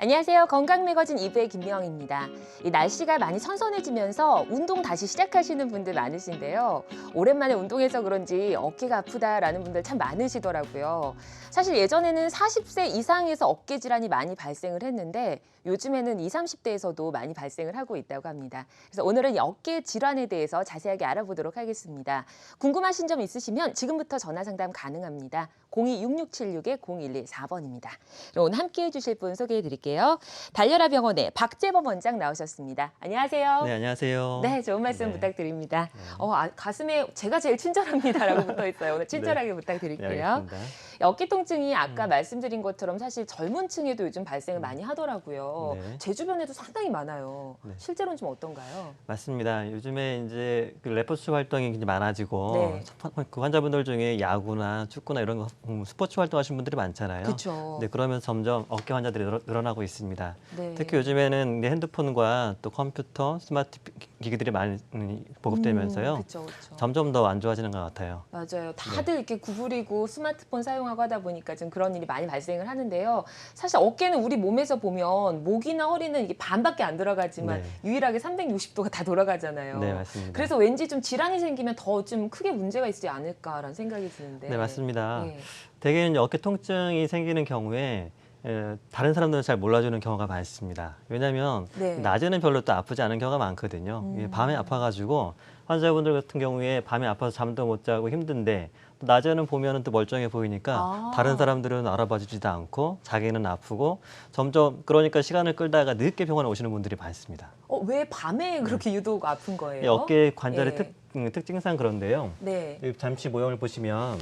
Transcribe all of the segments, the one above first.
안녕하세요. 건강매거진 2부의 김미영입니다. 이 날씨가 많이 선선해지면서 운동 다시 시작하시는 분들 많으신데요. 오랜만에 운동해서 그런지 어깨가 아프다라는 분들 참 많으시더라고요. 사실 예전에는 40세 이상에서 어깨 질환이 많이 발생을 했는데 요즘에는 20, 30대에서도 많이 발생을 하고 있다고 합니다. 그래서 오늘은 이 어깨 질환에 대해서 자세하게 알아보도록 하겠습니다. 궁금하신 점 있으시면 지금부터 전화 상담 가능합니다. 02-6676-0114번입니다. 오늘 함께해 주실 분 소개해 드릴게요. 달려라 병원의 박재범 원장 나오셨습니다. 안녕하세요. 네, 안녕하세요. 네, 좋은 말씀 네. 부탁드립니다. 네. 가슴에 제가 제일 친절합니다라고 붙어 있어요. 오늘 친절하게 네, 부탁드릴게요. 알겠습니다. 어깨 통증이 아까 말씀드린 것처럼 사실 젊은 층에도 요즘 발생을 많이 하더라고요. 네. 제 주변에도 상당히 많아요. 네. 실제로는 좀 어떤가요? 맞습니다. 요즘에 이제 그 레포츠 활동이 굉장히 많아지고 네. 그 환자분들 중에 야구나 축구나 이런 거 스포츠 활동하시는 분들이 많잖아요. 그렇죠. 네, 그러면 점점 어깨 환자들이 늘어나고 있습니다. 네. 특히 요즘에는 핸드폰과 또 컴퓨터, 스마트 기기들이 많이 보급되면서요. 그렇죠. 점점 더 안 좋아지는 것 같아요. 맞아요. 다들 이렇게 구부리고 스마트폰 사용하고 하다 보니까 좀 그런 일이 많이 발생을 하는데요. 사실 어깨는 우리 몸에서 보면 목이나 허리는 이게 반밖에 안 들어가지만 네. 유일하게 360도가 다 돌아가잖아요. 네, 맞습니다. 그래서 왠지 좀 질환이 생기면 더 좀 크게 문제가 있지 않을까라는 생각이 드는데. 네, 맞습니다. 네. 대개 이제 어깨 통증이 생기는 경우에 다른 사람들은 잘 몰라주는 경우가 많습니다. 왜냐하면 네. 낮에는 별로 또 아프지 않은 경우가 많거든요. 이게 밤에 아파가지고 환자분들 같은 경우에 밤에 아파서 잠도 못 자고 힘든데 또 낮에는 보면은 또 멀쩡해 보이니까 다른 사람들은 알아봐주지도 않고 자기는 아프고 점점 그러니까 시간을 끌다가 늦게 병원에 오시는 분들이 많습니다. 왜 밤에 그렇게 유독 아픈 이 거예요? 어깨 관절의 예. 특징상 그런데요. 네. 잠시 모형을 보시면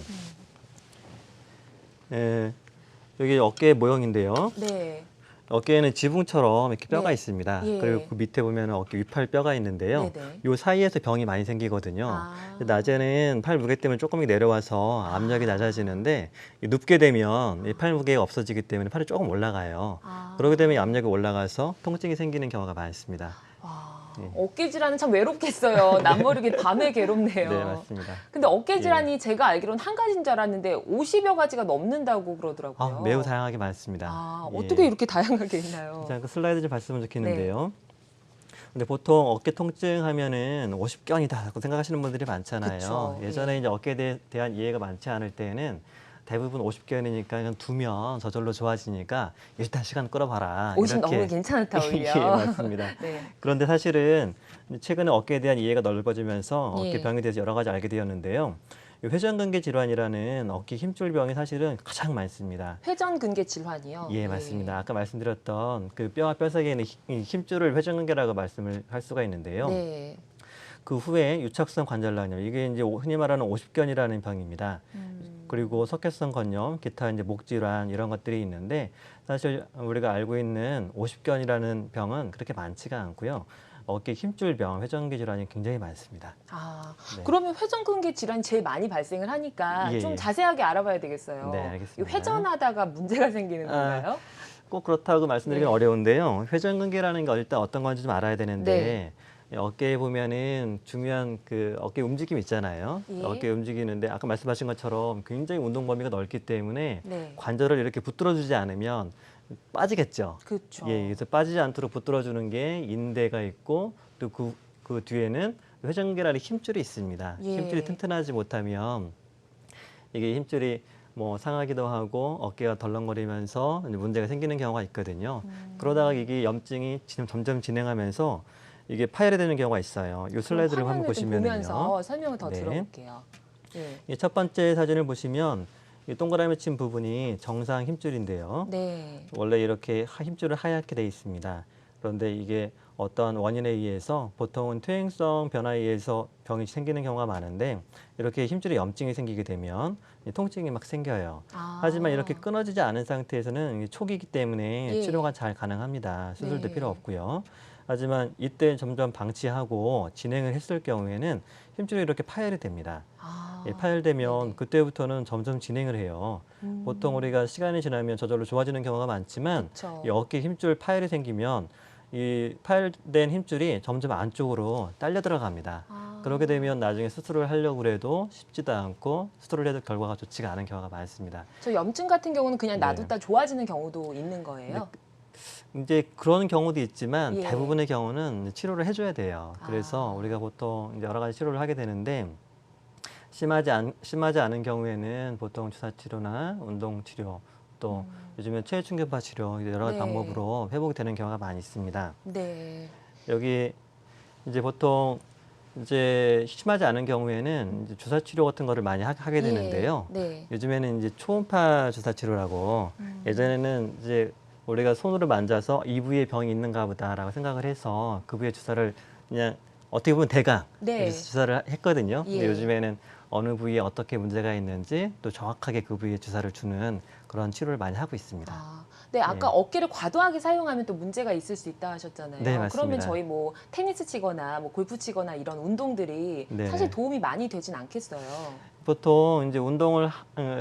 여기 어깨 모형인데요. 네. 어깨에는 지붕처럼 이렇게 뼈가 네. 있습니다. 예. 그리고 그 밑에 보면 어깨 위팔뼈가 있는데요. 네네. 요 사이에서 병이 많이 생기거든요. 아. 낮에는 팔 무게 때문에 조금 내려와서 압력이 낮아지는데 눕게 되면 이 팔 무게가 없어지기 때문에 팔이 조금 올라가요. 그러게 되면 압력이 올라가서 통증이 생기는 경우가 많습니다. 네. 어깨 질환은 참 외롭겠어요. 남모르게 밤에 괴롭네요. 네, 맞습니다. 근데 어깨 질환이 제가 알기로는 한 가지인 줄 알았는데 50여 가지가 넘는다고 그러더라고요. 매우 다양하게 많습니다. 예. 어떻게 이렇게 다양하게 있나요? 자, 그 슬라이드 좀 봤으면 좋겠는데요. 근데 보통 어깨 통증 하면은 50견이다라고 생각하시는 분들이 많잖아요. 그쵸. 예전에 예. 이제 어깨에 대한 이해가 많지 않을 때는 대부분 50견이니까 그냥 두면 저절로 좋아지니까 일단 시간 끌어봐라. 50 이렇게. 너무 괜찮다 오히려. 예, 맞습니다. 네. 그런데 사실은 최근에 어깨에 대한 이해가 넓어지면서 예. 어깨병에 대해서 여러 가지 알게 되었는데요. 이 회전근개 질환이라는 어깨 힘줄병이 사실은 가장 많습니다. 회전근개 질환이요? 예, 맞습니다. 아까 말씀드렸던 그 뼈와 뼈 사이에 있는 힘줄을 회전근개라고 말씀을 할 수가 있는데요. 네. 그 후에 유착성 관절염, 이게 이제 흔히 말하는 50견이라는 병입니다. 그리고 석회성 건염, 기타 이제 목 질환 이런 것들이 있는데 사실 우리가 알고 있는 50견이라는 병은 그렇게 많지가 않고요. 어깨 힘줄병, 회전근개 질환이 굉장히 많습니다. 네. 그러면 회전근개 질환이 제일 많이 발생을 하니까 예, 좀 예. 자세하게 알아봐야 되겠어요. 네, 알겠습니다. 이 회전하다가 문제가 생기는 건가요? 꼭 그렇다고 말씀드리긴 네. 어려운데요. 회전근개라는 게 일단 어떤 건지 좀 알아야 되는데 어깨에 보면은 중요한 그 어깨 움직임 있잖아요. 예. 어깨 움직이는데 아까 말씀하신 것처럼 굉장히 운동 범위가 넓기 때문에 네. 관절을 이렇게 붙들어주지 않으면 빠지겠죠. 그렇죠. 예, 그래서 빠지지 않도록 붙들어주는 게 인대가 있고 또 그 뒤에는 회전근개라는 힘줄이 있습니다. 예. 힘줄이 튼튼하지 못하면 이게 힘줄이 뭐 상하기도 하고 어깨가 덜렁거리면서 이제 문제가 생기는 경우가 있거든요. 그러다가 이게 염증이 점점 진행하면서 이게 파열이 되는 경우가 있어요. 이 슬라이드를 한번 화면을 좀 보시면은요. 보면서 설명을 더 네. 들어볼게요. 네. 이 첫 번째 사진을 보시면 이 동그라미 친 부분이 정상 힘줄인데요. 네. 원래 이렇게 힘줄은 하얗게 돼 있습니다. 그런데 이게 어떤 원인에 의해서 보통은 퇴행성 변화에 의해서 병이 생기는 경우가 많은데 이렇게 힘줄에 염증이 생기게 되면 통증이 막 생겨요. 하지만 이렇게 끊어지지 않은 상태에서는 초기이기 때문에 예. 치료가 잘 가능합니다. 수술도 네. 필요 없고요. 하지만 이때 점점 방치하고 진행을 했을 경우에는 힘줄이 이렇게 파열이 됩니다. 파열되면 네네. 그때부터는 점점 진행을 해요. 보통 우리가 시간이 지나면 저절로 좋아지는 경우가 많지만 그쵸. 이 어깨 힘줄 파열이 생기면 이 파열된 힘줄이 점점 안쪽으로 딸려 들어갑니다. 그렇게 되면 나중에 수술을 하려고 해도 쉽지도 않고 수술을 해도 결과가 좋지가 않은 경우가 많습니다. 저 염증 같은 경우는 그냥 네. 놔뒀다 좋아지는 경우도 있는 거예요? 이제 그런 경우도 있지만 예. 대부분의 경우는 치료를 해줘야 돼요. 그래서 우리가 보통 이제 여러 가지 치료를 하게 되는데 심하지 않은 경우에는 보통 주사 치료나 운동 치료 또 요즘에 체외 충격파 치료 여러 가지 네. 방법으로 회복이 되는 경우가 많이 있습니다. 네. 여기 이제 보통 이제 심하지 않은 경우에는 이제 주사 치료 같은 거를 많이 하게 되는데요. 네. 요즘에는 이제 초음파 주사 치료라고 예전에는 이제 우리가 손으로 만져서 이 부위에 병이 있는가 보다라고 생각을 해서 그 부위에 주사를 그냥 어떻게 보면 대강 네. 이렇게 주사를 했거든요. 근데 예. 요즘에는 어느 부위에 어떻게 문제가 있는지 또 정확하게 그 부위에 주사를 주는 그런 치료를 많이 하고 있습니다. 아, 네, 아까 네. 어깨를 과도하게 사용하면 또 문제가 있을 수 있다 하셨잖아요. 네, 맞습니다. 그러면 저희 뭐 테니스 치거나 뭐 골프 치거나 이런 운동들이 네네. 사실 도움이 많이 되진 않겠어요. 보통 이제 운동을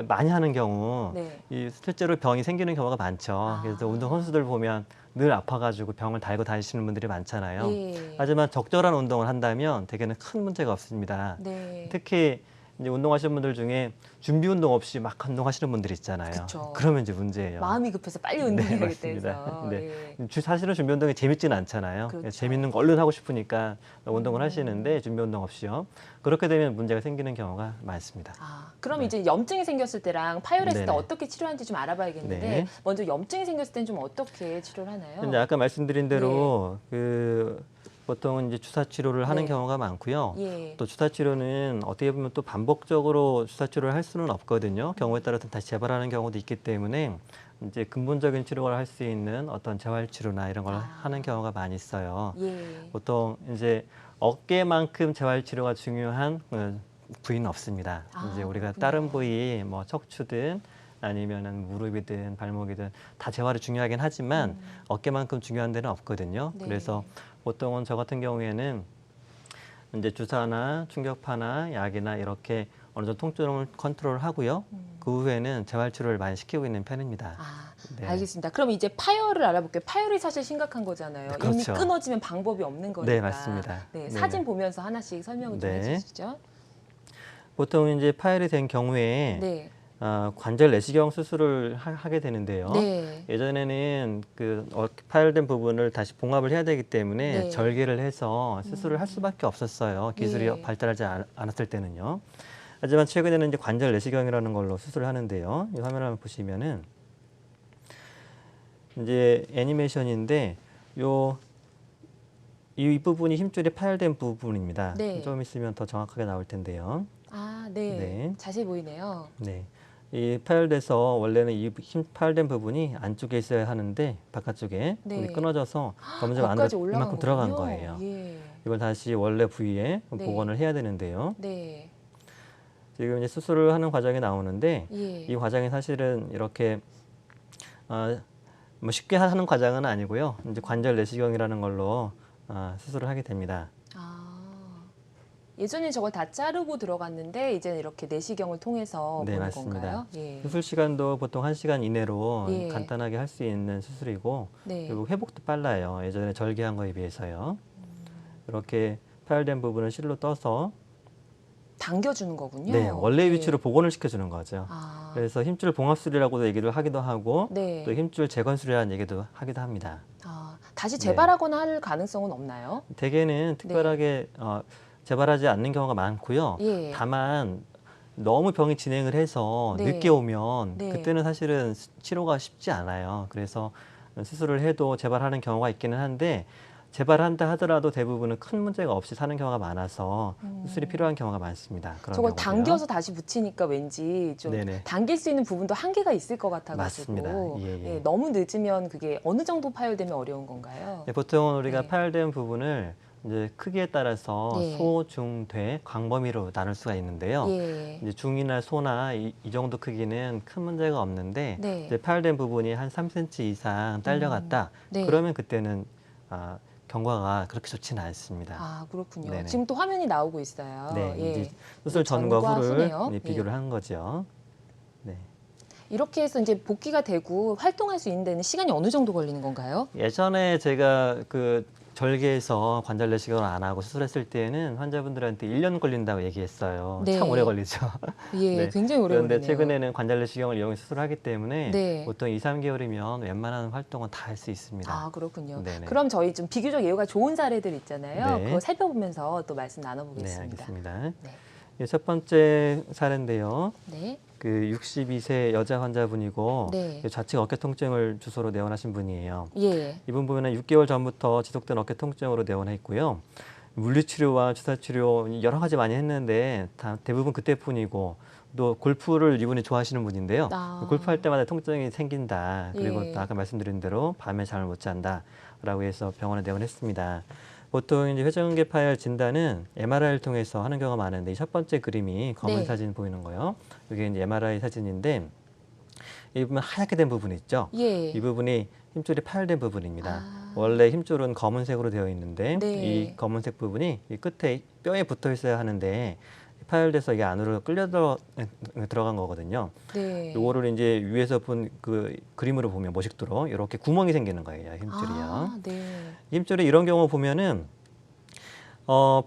많이 하는 경우 네. 이 실제로 병이 생기는 경우가 많죠. 그래서 운동 선수들 보면 늘 아파가지고 병을 달고 다니시는 분들이 많잖아요. 예. 하지만 적절한 운동을 한다면 대개는 큰 문제가 없습니다. 네. 특히 이제 운동하시는 분들 중에 준비 운동 없이 막 운동하시는 분들 있잖아요. 그쵸. 그러면 이제 문제예요. 마음이 급해서 빨리 네, 운동해야겠다 맞습니다. 해서. 네. 예. 사실은 준비 운동이 재밌지는 않잖아요. 그렇죠. 재밌는 거 얼른 하고 싶으니까 운동을 하시는데 준비 운동 없이요. 그렇게 되면 문제가 생기는 경우가 많습니다. 아, 그럼 네. 이제 염증이 생겼을 때랑 파열했을 때 네네. 어떻게 치료하는지 좀 알아봐야겠는데 네. 먼저 염증이 생겼을 때는 좀 어떻게 치료를 하나요? 이제 아까 말씀드린 대로 그 보통은 이제 주사 치료를 하는 네. 경우가 많고요. 예. 또 주사 치료는 어떻게 보면 또 반복적으로 주사 치료를 할 수는 없거든요. 경우에 따라서는 다시 재발하는 경우도 있기 때문에 이제 근본적인 치료를 할 수 있는 어떤 재활 치료나 이런 걸 하는 경우가 많이 있어요. 예. 보통 이제 어깨만큼 재활 치료가 중요한 부위는 없습니다. 아, 이제 우리가 그렇군요. 다른 부위 뭐 척추든 아니면은 무릎이든 발목이든 다 재활이 중요하긴 하지만 어깨만큼 중요한 데는 없거든요. 네. 그래서 보통은 저 같은 경우에는 이제 주사나 충격파나 약이나 이렇게 어느 정도 통증을 컨트롤 하고요. 그 후에는 재활 치료를 많이 시키고 있는 편입니다. 아, 네. 알겠습니다. 그럼 이제 파열을 알아볼게요. 파열이 사실 심각한 거잖아요. 네, 이미 그렇죠. 끊어지면 방법이 없는 거니까. 네, 맞습니다. 네, 네네. 사진 보면서 하나씩 설명을 좀 네. 해주시죠. 보통 이제 파열이 된 경우에 네. 관절 내시경 수술을 하게 되는데요. 네. 예전에는 그 파열된 부분을 다시 봉합을 해야 되기 때문에 네. 절개를 해서 수술을 할 수밖에 없었어요. 기술이 예. 발달하지 않았을 때는요. 하지만 최근에는 이제 관절 내시경이라는 걸로 수술을 하는데요. 이 화면을 한번 보시면은 이제 애니메이션인데 이 부분이 힘줄이 파열된 부분입니다. 네. 좀 있으면 더 정확하게 나올 텐데요. 아, 네. 네. 자세히 보이네요. 네. 이 파열돼서 원래는 이 파열된 부분이 안쪽에 있어야 하는데 바깥쪽에 네. 근데 끊어져서 검은색 안으로 거기까지 올라간 이만큼 들어간 거군요. 거예요. 예. 이걸 다시 원래 부위에 네. 복원을 해야 되는데요. 네. 지금 이제 수술을 하는 과정이 나오는데 예. 이 과정이 사실은 이렇게 뭐 쉽게 하는 과정은 아니고요. 이제 관절 내시경이라는 걸로 수술을 하게 됩니다. 아. 예전에 저걸 다 자르고 들어갔는데 이제는 이렇게 내시경을 통해서 네, 보는 맞습니다. 건가요? 예. 수술 시간도 보통 1시간 이내로 예. 간단하게 할 수 있는 수술이고 네. 그리고 회복도 빨라요. 예전에 절개한 거에 비해서요. 이렇게 파열된 부분을 실로 떠서 당겨주는 거군요. 네, 원래 예. 위치로 복원을 시켜주는 거죠. 아. 그래서 힘줄 봉합술이라고도 얘기를 하기도 하고 네. 또 힘줄 재건술이라는 얘기도 하기도 합니다. 아, 다시 네. 재발하거나 할 가능성은 없나요? 대개는 특별하게 재발하지 않는 경우가 많고요. 예. 다만 너무 병이 진행을 해서 네. 늦게 오면 네. 그때는 사실은 치료가 쉽지 않아요. 그래서 수술을 해도 재발하는 경우가 있기는 한데 재발한다 하더라도 대부분은 큰 문제가 없이 사는 경우가 많아서 수술이 필요한 경우가 많습니다. 그런 저걸 경우도요. 당겨서 다시 붙이니까 왠지 좀 네네. 당길 수 있는 부분도 한계가 있을 것 같아가지고 맞습니다. 예. 너무 늦으면 그게 어느 정도 파열되면 어려운 건가요? 네, 보통은 우리가 네. 파열된 부분을 이제 크기에 따라서 네. 소, 중, 대, 광범위로 나눌 수가 있는데요. 예. 이제 중이나 소나 이 정도 크기는 큰 문제가 없는데 네. 이제 파열된 부분이 한 3cm 이상 딸려갔다. 네. 그러면 그때는 경과가 그렇게 좋지는 않습니다. 아, 그렇군요. 네네. 지금 또 화면이 나오고 있어요. 네, 예. 이제 수술 이게 전과 후를 후네요. 비교를 한 거죠. 네. 이렇게 해서 이제 복귀가 되고 활동할 수 있는 데는 시간이 어느 정도 걸리는 건가요? 예전에 제가 그 절개해서 관절 내시경을 안 하고 수술했을 때는 환자분들한테 1년 걸린다고 얘기했어요. 네. 참 오래 걸리죠. 예, 네. 굉장히 오래 그런데 걸리네요. 최근에는 관절 내시경을 이용해 수술하기 때문에 네. 보통 2, 3개월이면 웬만한 활동은 다 할 수 있습니다. 아, 그렇군요. 네네. 그럼 저희 좀 비교적 예후가 좋은 사례들 있잖아요. 네. 그거 살펴보면서 또 말씀 네, 나눠보겠습니다. 알겠습니다. 네. 예, 첫 번째 사례인데요. 네. 그 62세 여자 환자분이고 네. 좌측 어깨 통증을 주소로 내원하신 분이에요. 예. 이분 보면은 6개월 전부터 지속된 어깨 통증으로 내원했고요. 물리치료와 주사치료 여러 가지 많이 했는데 대부분 그때뿐이고 또 골프를 이분이 좋아하시는 분인데요. 아. 골프할 때마다 통증이 생긴다. 그리고 예. 또 아까 말씀드린 대로 밤에 잠을 못 잔다라고 해서 병원에 내원했습니다. 보통 이제 회전근개 파열 진단은 MRI를 통해서 하는 경우가 많은데 이 첫 번째 그림이 검은 네. 사진 보이는 거요. 이게 이제 MRI 사진인데 이 부분 하얗게 된 부분 있죠. 예. 이 부분이 힘줄이 파열된 부분입니다. 아. 원래 힘줄은 검은색으로 되어 있는데 네. 이 검은색 부분이 이 끝에 뼈에 붙어 있어야 하는데 파열돼서 이게 안으로 들어간 거거든요. 네. 요거를 이제 위에서 본 그 그림으로 보면 모식도로 이렇게 구멍이 생기는 거예요. 힘줄이요. 아, 네. 힘줄이 이런 경우 보면은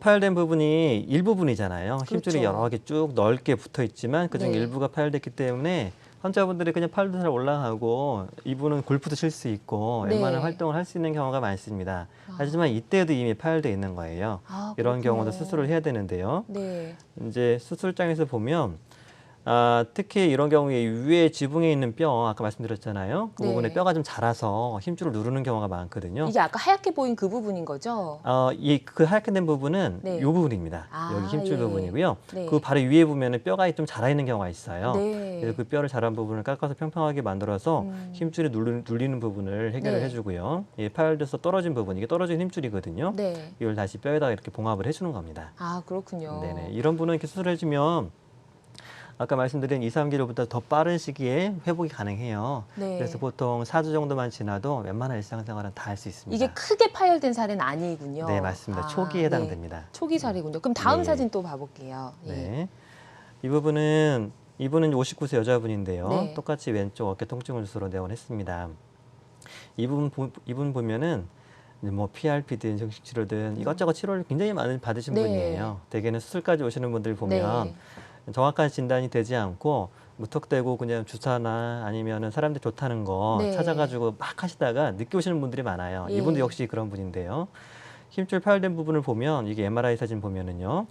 파열된 부분이 일부분이잖아요. 힘줄이 그렇죠. 여러 개 쭉 넓게 붙어 있지만 그중 네. 일부가 파열됐기 때문에 환자분들이 그냥 팔도 잘 올라가고 이분은 골프도 칠 수 있고 네. 웬만한 활동을 할 수 있는 경우가 많습니다. 아. 하지만 이때도 이미 파열돼 있는 거예요. 아, 이런 그렇군요. 경우도 수술을 해야 되는데요. 네. 이제 수술장에서 보면 특히 이런 경우에 위에 지붕에 있는 뼈 아까 말씀드렸잖아요. 그 네. 부분에 뼈가 좀 자라서 힘줄을 누르는 경우가 많거든요. 이게 아까 하얗게 보인 그 부분인 거죠? 그 하얗게 된 부분은 네. 이 부분입니다. 아, 여기 힘줄 예. 부분이고요. 네. 그 바로 위에 보면은 뼈가 좀 자라 있는 경우가 있어요. 네. 그래서 그 뼈를 자란 부분을 깎아서 평평하게 만들어서 힘줄이 눌리는 부분을 해결을 네. 해주고요. 이 파열돼서 떨어진 부분, 이게 떨어진 힘줄이거든요. 네. 이걸 다시 뼈에다가 이렇게 봉합을 해주는 겁니다. 아, 그렇군요. 네네. 이런 분은 이렇게 수술해주면 아까 말씀드린 2, 3개월보다 더 빠른 시기에 회복이 가능해요. 네. 그래서 보통 4주 정도만 지나도 웬만한 일상생활은 다 할 수 있습니다. 이게 크게 파열된 사례는 아니군요. 네, 맞습니다. 아, 초기에 해당됩니다. 네. 초기 사례군요. 그럼 다음 네. 사진 또 봐볼게요. 예. 네. 이분은 59세 여자분인데요. 네. 똑같이 왼쪽 어깨 통증을 주소로 내원했습니다. 이분 보면은 이제 뭐 PRP든 정식치료든 이것저것 치료를 굉장히 많이 받으신 네. 분이에요. 대개는 수술까지 오시는 분들 보면 네. 정확한 진단이 되지 않고 무턱대고 그냥 주사나 아니면은 사람들이 좋다는 거 네. 찾아가지고 막 하시다가 늦게 오시는 분들이 많아요. 예. 이분도 역시 그런 분인데요. 힘줄 파열된 부분을 보면 이게 MRI 사진 보면은요.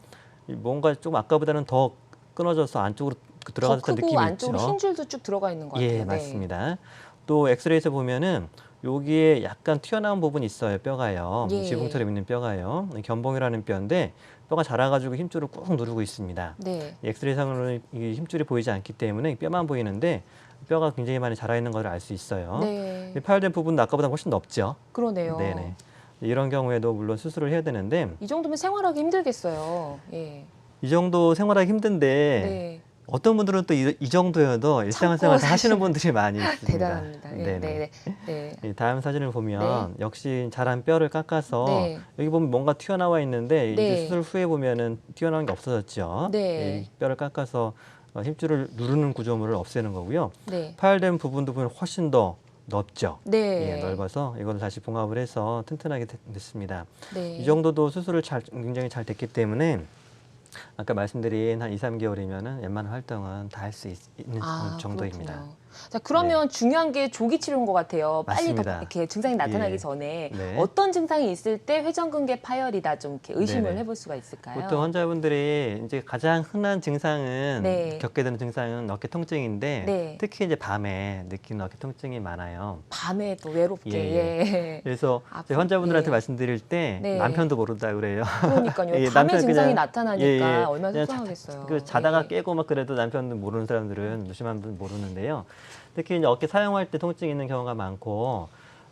뭔가 좀 아까보다는 더 끊어져서 안쪽으로 더 들어간 듯한 크고 느낌이 안쪽으로 있죠. 흰 줄도 쭉 들어가 있는 것 같아요. 예, 네. 맞습니다. 또 엑스레이에서 보면은 여기에 약간 튀어나온 부분이 있어요. 뼈가요. 예. 지붕처럼 있는 뼈가요. 견봉이라는 뼈인데 뼈가 자라가지고 힘줄을 꾹 누르고 있습니다. 네. 엑스레이상으로는 이 힘줄이 보이지 않기 때문에 뼈만 보이는데 뼈가 굉장히 많이 자라 있는 걸 알 수 있어요. 네. 이 파열된 부분은 아까보다 훨씬 넓죠. 그러네요. 네네. 이런 경우에도 물론 수술을 해야 되는데 이 정도면 생활하기 힘들겠어요. 예. 이 정도 생활하기 힘든데 네. 어떤 분들은 또 이 정도여도 일상생활 다 하시는 사시는- 분들이 많이 있습니다. 대단합니다. 예. 네네. 네. 네. 이 다음 사진을 보면 역시 자란 뼈를 깎아서 네. 여기 보면 뭔가 튀어나와 있는데 네. 이제 수술 후에 보면은 튀어나온 게 없어졌죠. 네. 이 뼈를 깎아서 힘줄을 누르는 구조물을 없애는 거고요. 네. 파열된 부분도 보면 훨씬 더 넓죠. 네. 예, 넓어서 이걸 다시 봉합을 해서 튼튼하게 됐습니다. 네. 이 정도도 수술을 굉장히 잘 됐기 때문에 아까 말씀드린 한 2, 3개월이면은 웬만한 활동은 다 할 수 있는 정도입니다. 그렇군요. 자, 그러면 중요한 게 조기 치료인 것 같아요. 빨리 더 맞습니다. 이렇게 증상이 나타나기 예. 전에 네. 어떤 증상이 있을 때 회전근개 파열이다 좀 이렇게 의심을 네네. 해볼 수가 있을까요? 보통 환자분들이 이제 가장 흔한 증상은 네. 겪게 되는 증상은 어깨 통증인데 네. 특히 이제 밤에 느끼는 어깨 통증이 많아요. 밤에 또 외롭게. 예. 그래서 아프- 저희 환자분들한테 예. 말씀드릴 때 네. 남편도 모른다 그래요. 그러니까요. 예, 밤에 남편 증상이 그냥- 나타나니까 예, 예. 얼마나 그냥 속상하겠어요. 그 자다가 예. 깨고 막 그래도 남편도 모르는 사람들은 무심한 분 모르는데요. 특히 이제 어깨 사용할 때 통증이 있는 경우가 많고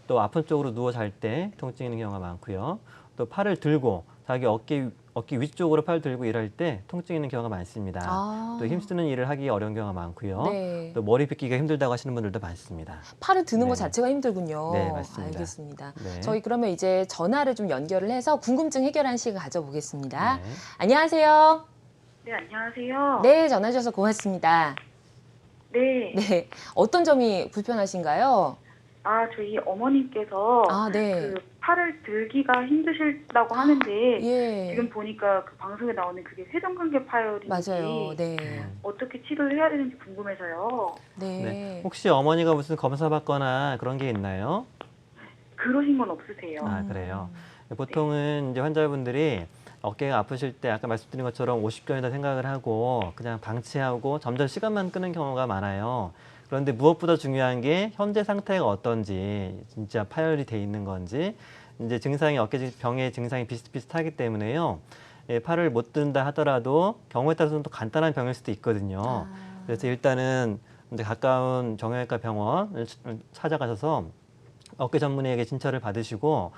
또 아픈 쪽으로 누워 잘 때 통증이 있는 경우가 많고요. 또 팔을 들고 자기 어깨 위쪽으로 팔 들고 일할 때 통증이 있는 경우가 많습니다. 아. 또 힘쓰는 일을 하기 어려운 경우가 많고요. 네. 또 머리 빗기가 힘들다고 하시는 분들도 많습니다. 팔을 드는 것 네. 자체가 힘들군요. 네, 맞습니다. 알겠습니다. 네. 저희 그러면 이제 전화를 좀 연결을 해서 궁금증 해결하는 시간 가져보겠습니다. 네. 안녕하세요. 네, 안녕하세요. 네, 전화 주셔서 고맙습니다. 네. 네, 어떤 점이 불편하신가요? 저희 어머니께서 아, 네. 그 팔을 들기가 힘드시다고 하는데 예. 지금 보니까 그 방송에 나오는 그게 쇄전근개 파열인지 맞아요. 네. 어떻게 치료를 해야 되는지 궁금해서요. 네. 네. 혹시 어머니가 무슨 검사 받거나 그런 게 있나요? 그러신 건 없으세요. 아, 그래요. 보통은 이제 환자분들이 어깨가 아프실 때 아까 말씀드린 것처럼 50견이다 생각을 하고 그냥 방치하고 점점 시간만 끄는 경우가 많아요. 그런데 무엇보다 중요한 게 현재 상태가 어떤지, 진짜 파열이 돼 있는 건지, 이제 증상이 어깨 병의 증상이 비슷비슷하기 때문에요. 예, 팔을 못 든다 하더라도 경우에 따라서는 또 간단한 병일 수도 있거든요. 아. 그래서 일단은 이제 가까운 정형외과 병원을 찾아가셔서 어깨 전문의에게 진찰을 받으시고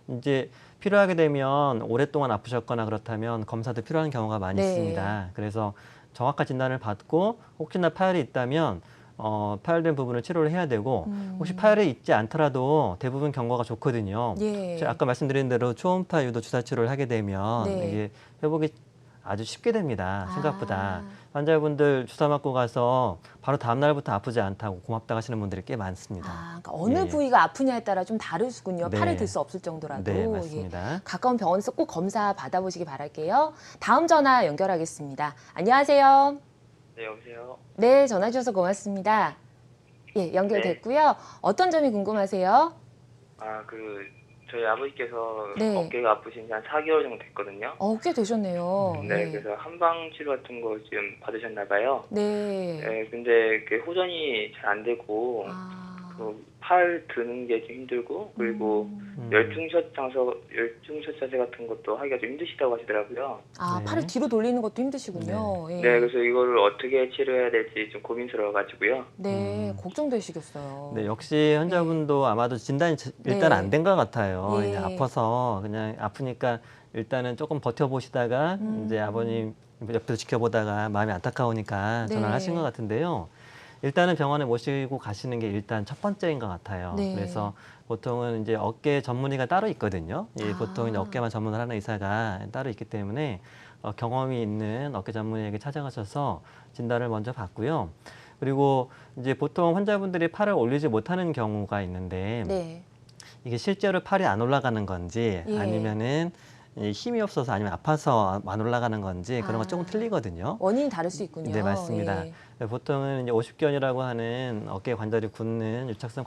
이제 필요하게 되면 오랫동안 아프셨거나 그렇다면 검사도 필요한 경우가 많이 네. 있습니다. 그래서 정확한 진단을 받고 혹시나 파열이 있다면 파열된 부분을 치료를 해야 되고 혹시 파열이 있지 않더라도 대부분 경과가 좋거든요. 예. 제가 아까 말씀드린 대로 초음파 유도 주사 치료를 하게 되면 네. 이게 회복이 아주 쉽게 됩니다. 생각보다. 아. 환자분들 주사 맞고 가서 바로 다음 날부터 아프지 않다고 고맙다 하시는 분들이 꽤 많습니다. 아, 그러니까 어느 예, 예. 부위가 아프냐에 따라 좀 다르군요. 네. 팔을 들 수 없을 정도라도. 네, 예. 맞습니다. 가까운 병원에서 꼭 검사 받아보시기 바랄게요. 다음 전화 연결하겠습니다. 안녕하세요. 네, 여보세요. 네, 전화 주셔서 고맙습니다. 예, 연결됐고요. 어떤 점이 궁금하세요? 저희 아버지께서 네. 어깨가 아프신 지 한 4개월 정도 됐거든요. 꽤 되셨네요. 네, 그래서 한방 치료 같은 거 지금 받으셨나 봐요. 네. 네, 근데 그 호전이 잘 안 되고 아. 팔 드는 게 좀 힘들고 그리고 열중샷 자세 같은 것도 하기가 좀 힘드시다고 하시더라고요. 아, 네. 팔을 뒤로 돌리는 것도 힘드시군요. 예. 네, 그래서 이거를 어떻게 치료해야 될지 좀 고민스러워가지고요. 네, 걱정되시겠어요. 네, 역시 환자분도 아마도 진단이 일단 네. 안 된 것 같아요. 예. 이제 아파서 그냥 아프니까 일단은 조금 버텨보시다가 이제 아버님 옆에서 지켜보다가 마음이 안타까우니까 네. 전화를 하신 것 같은데요. 일단은 병원에 모시고 가시는 게 일단 첫 번째인 것 같아요. 네. 그래서 보통은 이제 어깨 전문의가 따로 있거든요. 예, 아. 보통 이제 어깨만 전문을 하는 의사가 따로 있기 때문에 경험이 있는 어깨 전문의에게 찾아가셔서 진단을 먼저 받고요. 그리고 이제 보통 환자분들이 팔을 올리지 못하는 경우가 있는데 네. 이게 실제로 팔이 안 올라가는 건지 예. 아니면은 이 힘이 없어서 아니면 아파서 안 올라가는 건지 그런 건 조금 틀리거든요. 원인이 다를 수 있군요. 네, 맞습니다. 예. 보통은 이제 오십견이라고 하는 어깨 관절이 굳는 유착성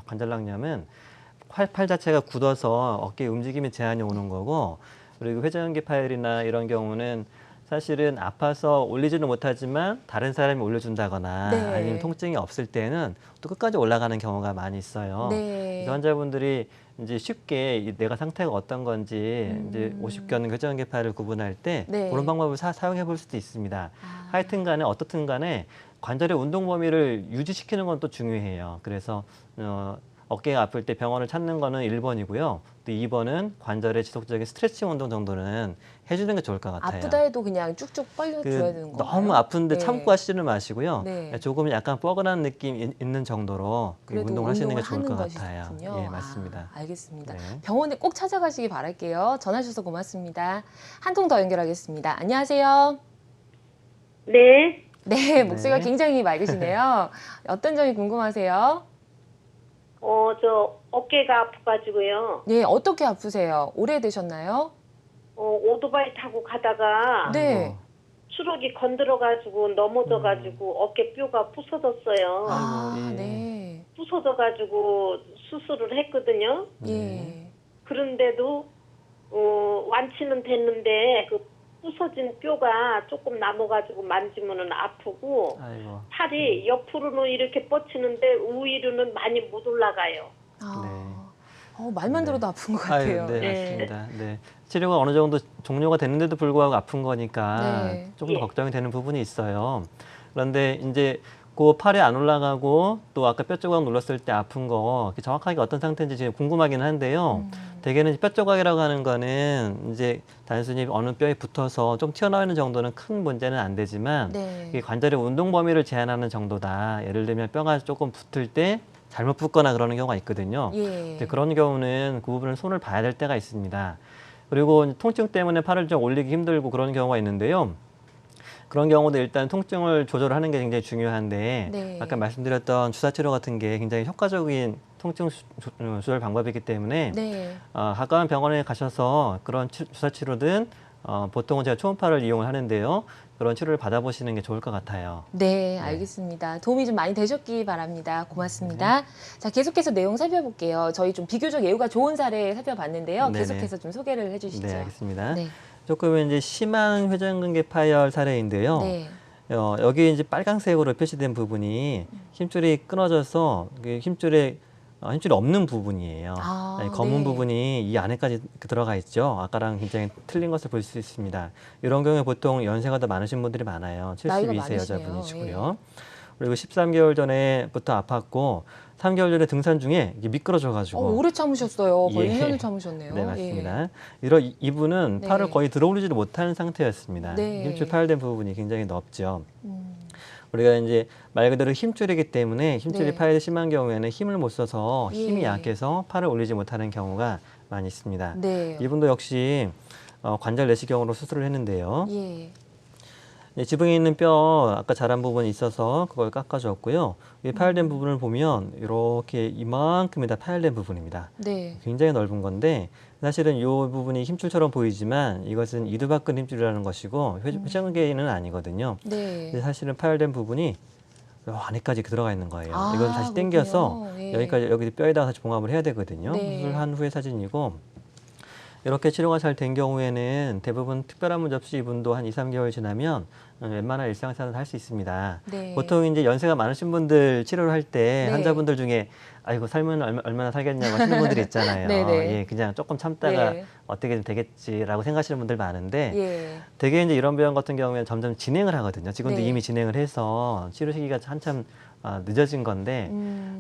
관절낭염은 팔 자체가 굳어서 어깨 움직임에 제한이 오는 거고, 그리고 회전근개 파열이나 이런 경우는 사실은 아파서 올리지는 못하지만 다른 사람이 올려준다거나 네. 아니면 통증이 없을 때는 또 끝까지 올라가는 경우가 많이 있어요. 네. 그래서 환자분들이 이제 쉽게 내가 상태가 어떤 건지 이제 오십견 회전근개 파열을 구분할 때 네. 그런 방법을 사용해 볼 수도 있습니다. 아. 하여튼 간에 어떻든 간에 관절의 운동 범위를 유지시키는 건 또 중요해요. 그래서 어깨가 아플 때 병원을 찾는 거는 1번이고요. 또 2번은 관절의 지속적인 스트레칭 운동 정도는 해주는 게 좋을 것 같아요. 아프다 해도 그냥 쭉쭉 벌려줘야 되는 건가요? 너무 아픈데 네. 참고 하시지는 마시고요. 네. 조금 약간 뻐근한 느낌 있는 정도로 그래도 운동을 하시는 게 좋을 운동을 것 하는 같아요. 것이군요. 예, 맞습니다. 아, 알겠습니다. 네. 병원에 꼭 찾아가시기 바랄게요. 전화 주셔서 고맙습니다. 한 통 더 연결하겠습니다. 안녕하세요. 네. 네, 목소리가 네. 굉장히 맑으시네요. 어떤 점이 궁금하세요? 저 어깨가 아파가지고요. 네, 어떻게 아프세요? 오래되셨나요? 오토바이 타고 가다가 네. 아이고. 추락이 건드려가지고 넘어져가지고 어깨뼈가 부서졌어요. 아, 아이고, 예. 네. 부서져가지고 수술을 했거든요. 예. 그런데도 완치는 됐는데 그 부서진 뼈가 조금 남아가지고 만지면은 아프고 아이고. 팔이 옆으로는 이렇게 뻗치는데 위로는 많이 못 올라가요. 아, 말만 네. 들어도 아픈 것 아유, 같아요. 네, 네. 맞습니다. 네. 치료가 어느 정도 종료가 됐는데도 불구하고 아픈 거니까 네. 조금 더 예. 걱정이 되는 부분이 있어요. 그런데 이제 그 팔이 안 올라가고 또 아까 뼈 조각 눌렀을 때 아픈 거 정확하게 어떤 상태인지 지금 궁금하긴 한데요. 대개는 뼈 조각이라고 하는 거는 이제 단순히 어느 뼈에 붙어서 좀 튀어나오는 정도는 큰 문제는 안 되지만 네. 이게 관절의 운동 범위를 제한하는 정도다. 예를 들면 뼈가 조금 붙을 때 잘못 붙거나 그러는 경우가 있거든요. 예. 이제 그런 경우는 그 부분을 손을 봐야 될 때가 있습니다. 그리고 통증 때문에 팔을 좀 올리기 힘들고 그런 경우가 있는데요. 그런 경우도 일단 통증을 조절하는 게 굉장히 중요한데 네. 아까 말씀드렸던 주사 치료 같은 게 굉장히 효과적인 통증 조절 방법이기 때문에 네. 가까운 병원에 가셔서 그런 주사 치료든 보통은 제가 초음파를 이용을 하는데요. 그런 치료를 받아보시는 게 좋을 것 같아요. 네, 알겠습니다. 도움이 좀 많이 되셨기 바랍니다. 고맙습니다. 자, 계속해서 내용 살펴볼게요. 저희 좀 비교적 예후가 좋은 사례 살펴봤는데요. 네네. 계속해서 좀 소개를 해주시죠. 네, 알겠습니다. 네. 조금 이제 심한 회전근개 파열 사례인데요. 네. 여기 이제 빨간색으로 표시된 부분이 힘줄이 끊어져서 힘줄이 없는 부분이에요. 검은 네. 부분이 이 안에까지 들어가 있죠. 아까랑 굉장히 틀린 것을 볼 수 있습니다. 이런 경우에 보통 연세가 더 많으신 분들이 많아요. 나이가 72세 많으시네요. 여자분이시고요. 그리고 13개월 전에부터 아팠고 3개월 전에 등산 중에 이게 미끄러져가지고 오래 참으셨어요. 거의 예. 1년을 참으셨네요. 네, 예. 맞습니다. 이분은 네. 팔을 거의 들어올리지도 못하는 상태였습니다. 네. 힘줄 파열된 부분이 굉장히 넓죠. 음, 우리가 이제 말 그대로 힘줄이기 때문에 힘줄이 네. 파열이 심한 경우에는 힘을 못 써서 힘이 예. 약해서 팔을 올리지 못하는 경우가 많이 있습니다. 네. 이분도 역시 관절 내시경으로 수술을 했는데요. 예. 지붕에 있는 뼈 아까 자란 부분이 있어서 그걸 깎아줬고요. 이 파열된 부분을 보면 이렇게 이만큼이 다 파열된 부분입니다. 네. 굉장히 넓은 건데 사실은 이 부분이 힘줄처럼 보이지만 이것은 이두박근 힘줄이라는 것이고 회전근개는 아니거든요. 네. 근데 사실은 파열된 부분이 요 안에까지 들어가 있는 거예요. 이건 다시 당겨서 그렇군요. 예. 여기 뼈에다가 다시 봉합을 해야 되거든요. 네. 수술한 후의 사진이고 이렇게 치료가 잘 된 경우에는 대부분 특별한 문제 없이 이분도 한 2, 3개월 지나면 웬만한 일상생활을 할 수 있습니다. 네. 보통 이제 연세가 많으신 분들 치료를 할 때 네. 환자분들 중에 아이고 살면 얼마나 살겠냐고 하시는 분들이 있잖아요. 네네. 예, 그냥 조금 참다가 예. 어떻게든 되겠지라고 생각하시는 분들 많은데 예. 되게 이제 이런 병 같은 경우에는 점점 진행을 하거든요. 지금도 네. 이미 진행을 해서 치료 시기가 한참 늦어진 건데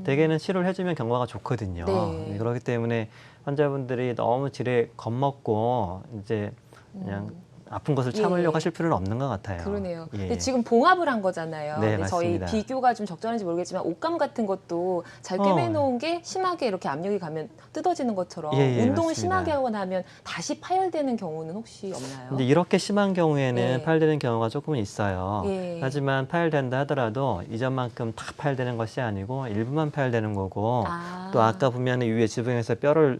대개는 치료를 해주면 경과가 좋거든요. 네. 그렇기 때문에 환자분들이 너무 질에 겁먹고 이제 그냥 아픈 것을 참으려고 예. 하실 필요는 없는 것 같아요. 그러네요. 예. 근데 지금 봉합을 한 거잖아요. 네, 근데 저희 맞습니다. 비교가 좀 적절한지 모르겠지만 옷감 같은 것도 잘 꿰매놓은 게 심하게 이렇게 압력이 가면 뜯어지는 것처럼 예, 예, 운동을 맞습니다. 심하게 하고 나면 다시 파열되는 경우는 혹시 없나요? 이제 이렇게 심한 경우에는 예. 파열되는 경우가 조금은 있어요. 예. 하지만 파열된다 하더라도 이전만큼 다 파열되는 것이 아니고 일부만 파열되는 거고 또 아까 보면 위에 지붕에서 뼈를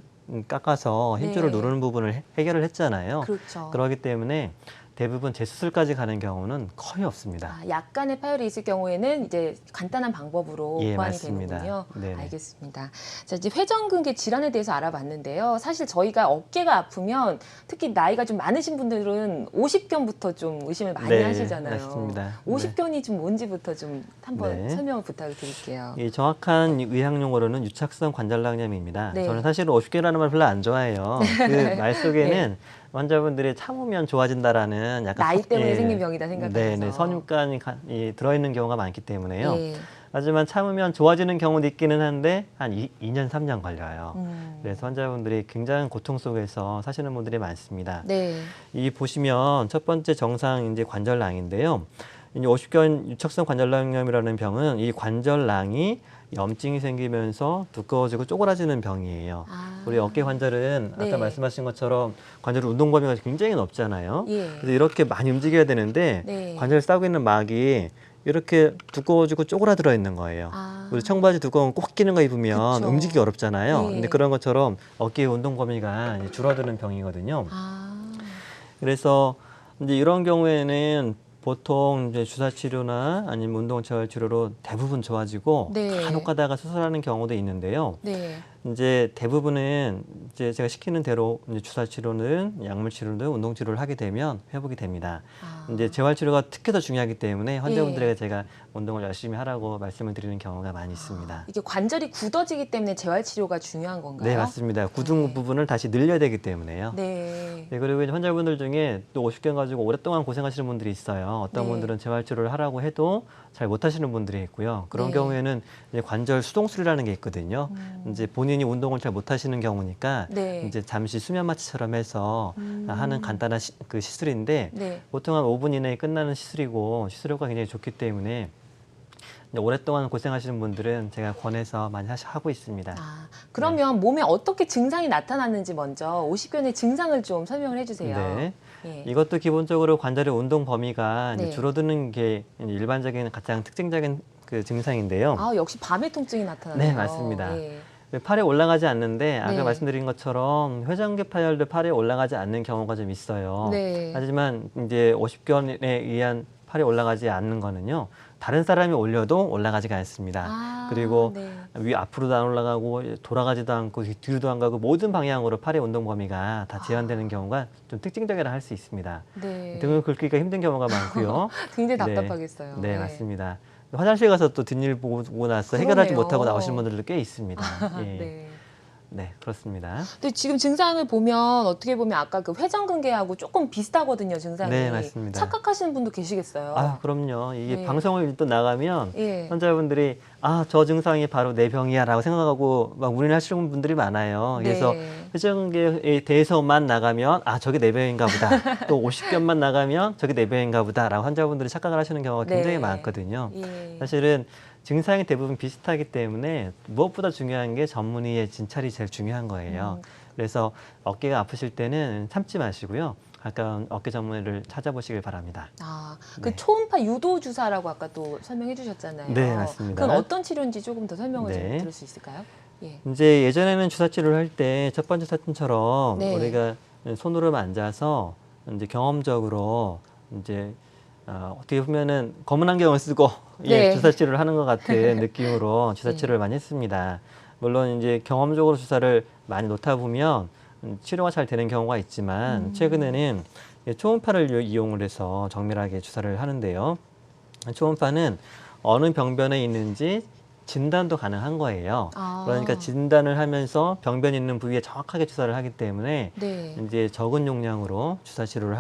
깎아서 힘줄을 네. 누르는 부분을 해결을 했잖아요. 그렇죠. 그렇기 때문에 대부분 재수술까지 가는 경우는 거의 없습니다. 약간의 파열이 있을 경우에는 이제 간단한 방법으로 예, 보완이 맞습니다. 되는군요. 네네. 알겠습니다. 자, 이제 회전근개 질환에 대해서 알아봤는데요. 사실 저희가 어깨가 아프면 특히 나이가 좀 많으신 분들은 오십견부터 좀 의심을 많이 네, 하시잖아요. 맞습니다. 오십견이 좀 뭔지부터 좀 한번 네. 설명을 부탁드릴게요. 이 정확한 의학 용어로는 유착성 관절낭염입니다. 네. 저는 사실은 50개라는 말 별로 안 좋아해요. 그 말 속에는 환자분들이 참으면 좋아진다라는 약간 나이 때문에 예. 생긴 병이다 생각하셔서. 네, 선입관이 들어있는 경우가 많기 때문에요. 예. 하지만 참으면 좋아지는 경우도 있기는 한데 한 2년, 3년 걸려요. 그래서 환자분들이 굉장한 고통 속에서 사시는 분들이 많습니다. 네. 이 보시면 첫 번째 정상 이제 관절낭인데요. 이제 50견 유착성 관절낭염이라는 병은 이 관절낭이 염증이 생기면서 두꺼워지고 쪼그라지는 병이에요. 우리 어깨 관절은 네. 아까 말씀하신 것처럼 관절 운동 범위가 굉장히 넓잖아요. 예. 그래서 이렇게 많이 움직여야 되는데 네. 관절 싸고 있는 막이 이렇게 두꺼워지고 쪼그라들어 있는 거예요. 우리 청바지 두꺼운 꼭 끼는 거 입으면 그쵸. 움직이기 어렵잖아요. 예. 근데 그런 것처럼 어깨의 운동 범위가 이제 줄어드는 병이거든요. 그래서 이제 이런 경우에는 보통 이제 주사 치료나 아니면 운동 재활 치료로 대부분 좋아지고 네. 간혹 가다가 수술하는 경우도 있는데요. 네. 이제 대부분은 이제 제가 시키는 대로 이제 주사 치료는 약물 치료든 운동 치료를 하게 되면 회복이 됩니다. 이제 재활 치료가 특히 더 중요하기 때문에 환자분들에게 제가 운동을 열심히 하라고 말씀을 드리는 경우가 많이 있습니다. 이게 관절이 굳어지기 때문에 재활 치료가 중요한 건가요? 네, 맞습니다. 굳은 부분을 다시 늘려야 되기 때문에요. 네. 네, 그리고 이제 환자분들 중에 또 50견 가지고 오랫동안 고생하시는 분들이 있어요. 어떤 네. 분들은 재활 치료를 하라고 해도 잘 못하시는 분들이 있고요. 그런 네. 경우에는 이제 관절 수동술이라는 게 있거든요. 이제 본인이 운동을 잘 못하시는 경우니까 네. 이제 잠시 수면 마취처럼 해서 하는 간단한 그 시술인데 네. 보통 한 5분 이내에 끝나는 시술이고 시술효과가 굉장히 좋기 때문에 이제 오랫동안 고생하시는 분들은 제가 권해서 많이 하고 있습니다. 그러면 몸에 어떻게 증상이 나타나는지 먼저 50견의 증상을 좀 설명을 해주세요. 네. 예. 이것도 기본적으로 관절의 운동 범위가 이제 네. 줄어드는 게 이제 일반적인 가장 특징적인 그 증상인데요. 아, 역시 밤에 통증이 나타나네요. 네, 맞습니다. 예. 팔에 올라가지 않는데 아까 네. 말씀드린 것처럼 회전근개 파열도 팔에 올라가지 않는 경우가 좀 있어요. 네. 하지만 이제 50견에 의한 팔에 올라가지 않는 거는요. 다른 사람이 올려도 올라가지가 않습니다. 아, 그리고 네. 위 앞으로도 안 올라가고 돌아가지도 않고 뒤로도 안 가고 모든 방향으로 팔의 운동 범위가 다 제한되는 경우가 좀 특징적이라 할 수 있습니다. 네. 등을 긁기가 힘든 경우가 많고요. 굉장히 네. 답답하겠어요. 네, 맞습니다. 화장실 가서 또 뒷일 보고 나서 해결하지 그러네요. 못하고 나오시는 분들도 꽤 있습니다. 예. 네. 네, 그렇습니다. 근데 지금 증상을 보면 어떻게 보면 아까 그 회전근개하고 조금 비슷하거든요, 증상이. 네, 맞습니다. 착각하시는 분도 계시겠어요. 아, 그럼요. 이게 네. 방송을 또 나가면 예. 환자분들이 아, 저 증상이 바로 내 병이야라고 생각하고 막 무리하시는 분들이 많아요. 그래서 네. 회전근개에 대해서만 나가면 아, 저게 내 병인가 보다. 또 50견만 나가면 저게 내 병인가 보다라고 환자분들이 착각을 하시는 경우가 굉장히 네. 많거든요. 예. 사실은 증상이 대부분 비슷하기 때문에 무엇보다 중요한 게 전문의의 진찰이 제일 중요한 거예요. 그래서 어깨가 아프실 때는 참지 마시고요. 가까운 어깨 전문의를 찾아보시길 바랍니다. 아, 그 네. 초음파 유도 주사라고 아까 또 설명해 주셨잖아요. 네, 맞습니다. 그건 어떤 치료인지 조금 더 설명을 좀 네. 들을 수 있을까요? 예. 이제 예전에는 주사 치료를 할 때 첫 번째 사진처럼 네. 우리가 손으로 만져서 이제 경험적으로 이제 어떻게 보면은 검은 안경을 쓰고 네. 예, 주사 치료를 하는 것 같은 느낌으로 주사 치료를 많이 했습니다. 물론 이제 경험적으로 주사를 많이 놓다 보면 치료가 잘 되는 경우가 있지만 최근에는 초음파를 이용을 해서 정밀하게 주사를 하는데요. 초음파는 어느 병변에 있는지 진단도 가능한 거예요. 아. 그러니까 진단을 하면서 병변 있는 부위에 정확하게 주사를 하기 때문에 네. 이제 적은 용량으로 주사 치료를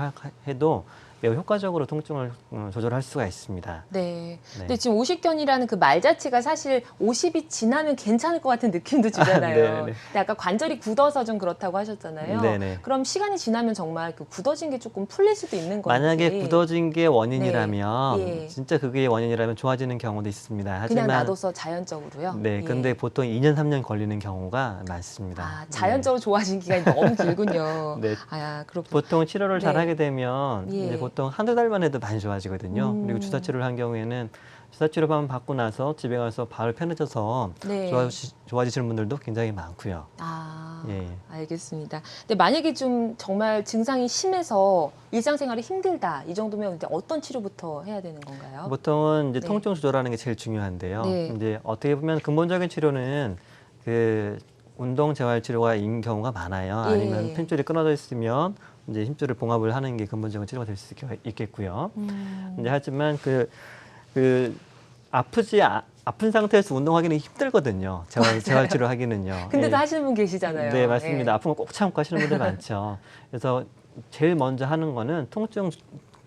해도 매우 효과적으로 통증을 조절할 수가 있습니다. 네. 네. 근데 지금 50견이라는 그 말 자체가 사실 50이 지나면 괜찮을 것 같은 느낌도 주잖아요. 네네. 근데 아까 관절이 굳어서 좀 그렇다고 하셨잖아요. 네네. 그럼 시간이 지나면 정말 그 굳어진 게 조금 풀릴 수도 있는 건지. 만약에 굳어진 게 원인이라면 네. 예. 진짜 그게 원인이라면 좋아지는 경우도 있습니다. 하지만 그냥 놔둬서 자연적으로요? 네, 예. 근데 보통 2년, 3년 걸리는 경우가 많습니다. 아, 자연적으로 좋아진 기간이 너무 길군요. 네. 아, 그렇군요. 보통 치료를 잘 네. 하게 되면 예. 이제 보통 한두 달만 해도 많이 좋아지거든요. 그리고 주사 치료를 한 경우에는 주사 치료만 받고 나서 집에 가서 바로 편해져서 네. 좋아지시는 분들도 굉장히 많고요. 아, 예. 알겠습니다. 근데 만약에 좀 정말 증상이 심해서 일상생활이 힘들다 이 정도면 이제 어떤 치료부터 해야 되는 건가요? 보통은 이제 네. 통증 조절하는 게 제일 중요한데요. 네. 이제 어떻게 보면 근본적인 치료는 그 운동 재활 치료가인 경우가 많아요. 예. 아니면 힘줄이 끊어져 있으면 이제 힘줄을 봉합을 하는 게 근본적인 치료가 될 수 있겠고요. 이제 하지만 아픈 상태에서 운동하기는 힘들거든요. 재활 치료하기는요. 근데도 예. 하시는 분 계시잖아요. 네, 맞습니다. 예. 아픈 거 꼭 참고 하시는 분들 많죠. 그래서 제일 먼저 하는 거는 통증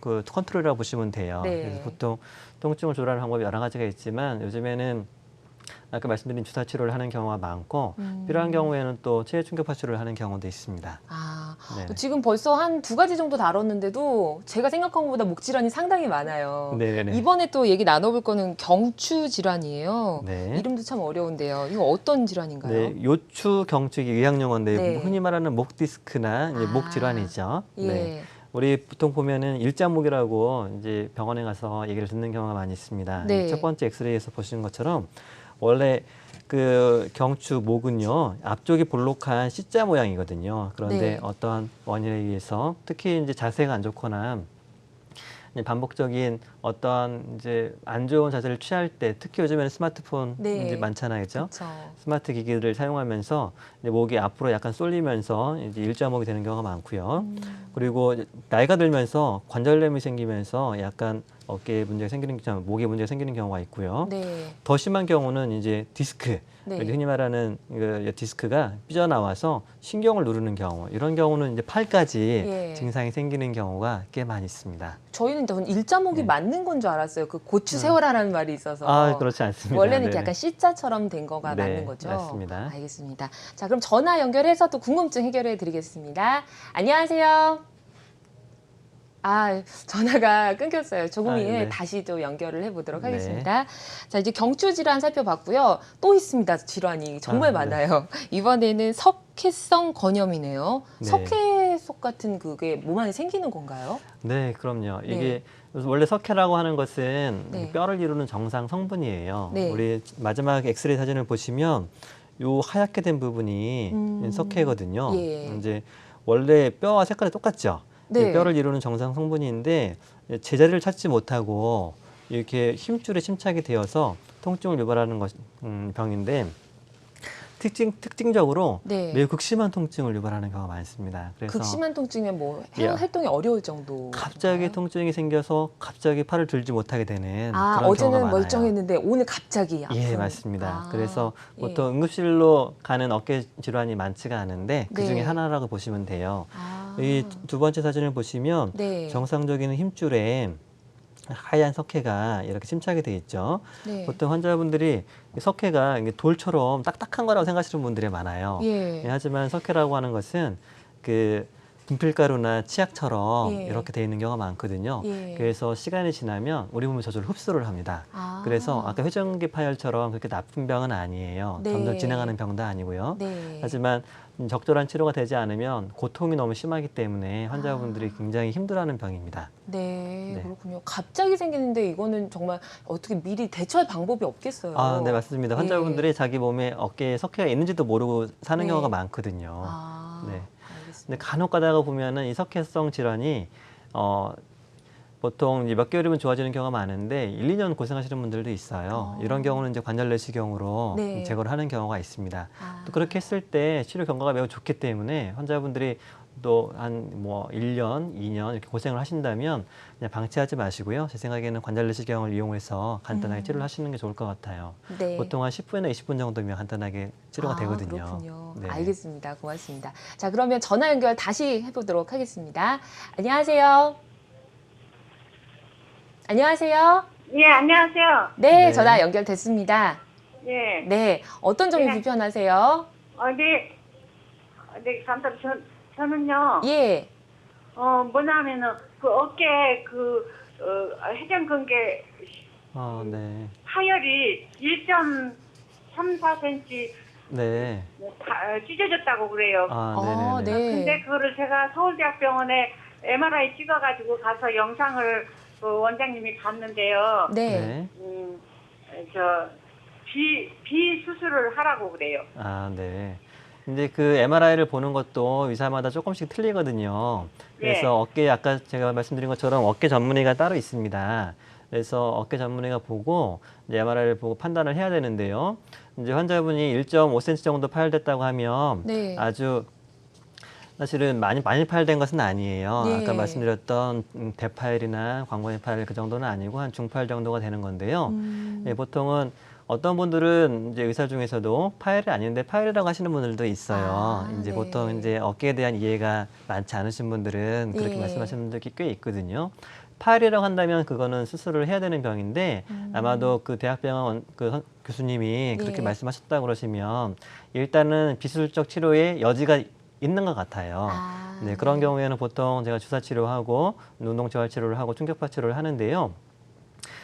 그 컨트롤이라고 보시면 돼요. 네. 그래서 보통 통증을 조절하는 방법이 여러 가지가 있지만 요즘에는 아까 말씀드린 주사 치료를 하는 경우가 많고 필요한 경우에는 또 체외 충격파 치료를 하는 경우도 있습니다. 아, 네네. 지금 벌써 한 2가지 정도 다뤘는데도 제가 생각한 것보다 목 질환이 상당히 많아요. 네네네. 이번에 또 얘기 나눠볼 거는 경추 질환이에요. 네. 이름도 참 어려운데요. 이거 어떤 질환인가요? 네, 요추 경추기 의학 용어인데 네. 흔히 말하는 목 디스크나 이제 목 질환이죠. 예. 네. 우리 보통 보면은 일자목이라고 이제 병원에 가서 얘기를 듣는 경우가 많이 있습니다. 네. 첫 번째 엑스레이에서 보시는 것처럼 원래 그 경추 목은요 앞쪽이 볼록한 C자 모양이거든요. 그런데 네. 어떠한 원인에 의해서 특히 이제 자세가 안 좋거나 반복적인 어떠한 이제 안 좋은 자세를 취할 때 특히 요즘에는 스마트폰 네. 이제 많잖아요, 그죠? 그렇죠. 스마트 기기를 사용하면서 이제 목이 앞으로 약간 쏠리면서 이제 일자목이 되는 경우가 많고요. 그리고 이제 나이가 들면서 관절염이 생기면서 약간 어깨에 문제가 생기는 목에 문제가 생기는 경우가 있고요. 네. 더 심한 경우는 이제 디스크, 네. 흔히 말하는 그 디스크가 삐져나와서 신경을 누르는 경우, 이런 경우는 이제 팔까지 예. 증상이 생기는 경우가 꽤 많이 있습니다. 저희는 일자목이 네. 맞는 건 줄 알았어요. 그 고추 세워라라는 말이 있어서. 아, 그렇지 않습니다. 원래는 이렇게 네네. 약간 C자처럼 된 거가 네, 맞는 거죠? 맞습니다. 알겠습니다. 자, 그럼 전화 연결해서 또 궁금증 해결해 드리겠습니다. 안녕하세요. 전화가 끊겼어요. 조금 후에 네. 다시 또 연결을 해보도록 네. 하겠습니다. 자, 이제 경추 질환 살펴봤고요. 또 있습니다. 질환이 정말 네. 많아요. 이번에는 석회성 건염이네요. 네. 석회속 같은 그게 몸 안에 생기는 건가요? 네, 그럼요. 네. 이게 원래 석회라고 하는 것은 네. 뼈를 이루는 정상 성분이에요. 네. 우리 마지막 엑스레이 사진을 보시면 요 하얗게 된 부분이 석회거든요. 예. 이제 원래 뼈와 색깔이 똑같죠. 네. 뼈를 이루는 정상 성분인데 제자리를 찾지 못하고 이렇게 힘줄에 침착이 되어서 통증을 유발하는 병인데 특징적으로 네. 매우 극심한 통증을 유발하는 경우가 많습니다. 그래서 극심한 통증이면 뭐 예. 활동이 어려울 정도. 갑자기 통증이 생겨서 갑자기 팔을 들지 못하게 되는 그런 어제는 경우가 많아요. 멀쩡했는데 오늘 갑자기 아픈. 예, 맞습니다. 그래서 예. 보통 응급실로 가는 어깨 질환이 많지가 않은데 그 중에 네. 하나라고 보시면 돼요. 아. 이 두 번째 사진을 보시면 네. 정상적인 힘줄에 하얀 석회가 이렇게 침착이 돼 있죠. 네. 보통 환자분들이 이 석회가 이게 돌처럼 딱딱한 거라고 생각하시는 분들이 많아요. 예. 하지만 석회라고 하는 것은 그 분필가루나 치약처럼 예. 이렇게 돼 있는 경우가 많거든요. 예. 그래서 시간이 지나면 우리 몸이 저절로 흡수를 합니다. 그래서 아까 회전기 파열처럼 그렇게 나쁜 병은 아니에요. 네. 점점 진행하는 병도 아니고요. 네. 하지만 적절한 치료가 되지 않으면 고통이 너무 심하기 때문에 환자분들이 굉장히 힘들어하는 병입니다. 네, 네. 그렇군요. 갑자기 생기는데 이거는 정말 어떻게 미리 대처할 방법이 없겠어요. 네, 맞습니다. 환자분들이 자기 몸에 어깨에 석회가 있는지도 모르고 사는 네. 경우가 많거든요. 네. 알겠습니다. 근데 간혹 가다가 보면은 이 석회성 질환이 보통 이제 몇 개월이면 좋아지는 경우가 많은데 1, 2년 고생하시는 분들도 있어요. 이런 경우는 이제 관절 내시경으로 네. 제거를 하는 경우가 있습니다. 또 그렇게 했을 때 치료 경과가 매우 좋기 때문에 환자분들이 또 한 뭐 1년, 2년 이렇게 고생을 하신다면 그냥 방치하지 마시고요. 제 생각에는 관절 내시경을 이용해서 간단하게 치료를 하시는 게 좋을 것 같아요. 네. 보통 한 10분에서 20분 정도면 간단하게 치료가 되거든요. 그렇군요. 네. 알겠습니다. 고맙습니다. 자, 그러면 전화 연결 다시 해보도록 하겠습니다. 안녕하세요. 안녕하세요. 예, 안녕하세요. 네, 네. 전화 연결됐습니다. 예. 네, 어떤 점이 네. 불편하세요? 네. 네, 감사합니다. 저는요, 예. 뭐냐면은, 그 어깨, 회전근개 네. 파열이 1.34cm 네. 찢어졌다고 그래요. 네네네. 네. 근데 그거를 제가 서울대학병원에 MRI 찍어가지고 가서 영상을 그 원장님이 봤는데요. 네. 네. 비수술을 하라고 그래요. 네. 이제 그 MRI를 보는 것도 의사마다 조금씩 틀리거든요. 그래서 네. 어깨 아까 제가 말씀드린 것처럼 어깨 전문의가 따로 있습니다. 그래서 어깨 전문의가 보고 이제 MRI를 보고 판단을 해야 되는데요. 이제 환자분이 1.5cm 정도 파열됐다고 하면 네. 아주 사실은 많이 파열된 것은 아니에요. 네. 아까 말씀드렸던 대파열이나 광범위 파열 그 정도는 아니고 한 중파열 정도가 되는 건데요. 예, 보통은 어떤 분들은 이제 의사 중에서도 파열이 아닌데 파열이라고 하시는 분들도 있어요. 이제 네. 보통 이제 어깨에 대한 이해가 많지 않으신 분들은 그렇게 예. 말씀하시는 분들이 꽤 있거든요. 파열이라고 한다면 그거는 수술을 해야 되는 병인데 아마도 그 대학병원 그 교수님이 그렇게 예. 말씀하셨다고 그러시면 일단은 비수술적 치료에 여지가 있는 것 같아요. 네, 그런 경우에는 보통 제가 주사 치료하고 운동재활 치료를 하고 충격파 치료를 하는데요.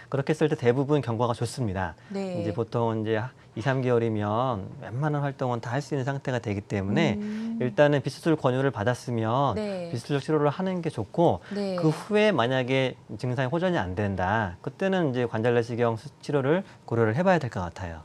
그렇게 했을 때 대부분 경과가 좋습니다. 네. 이제 보통 이제 2, 3개월이면 웬만한 활동은 다 할 수 있는 상태가 되기 때문에 일단은 비수술 권유를 받았으면 네. 비수술적 치료를 하는 게 좋고 네. 그 후에 만약에 증상이 호전이 안 된다. 그때는 이제 관절 내시경 치료를 고려를 해봐야 될 것 같아요.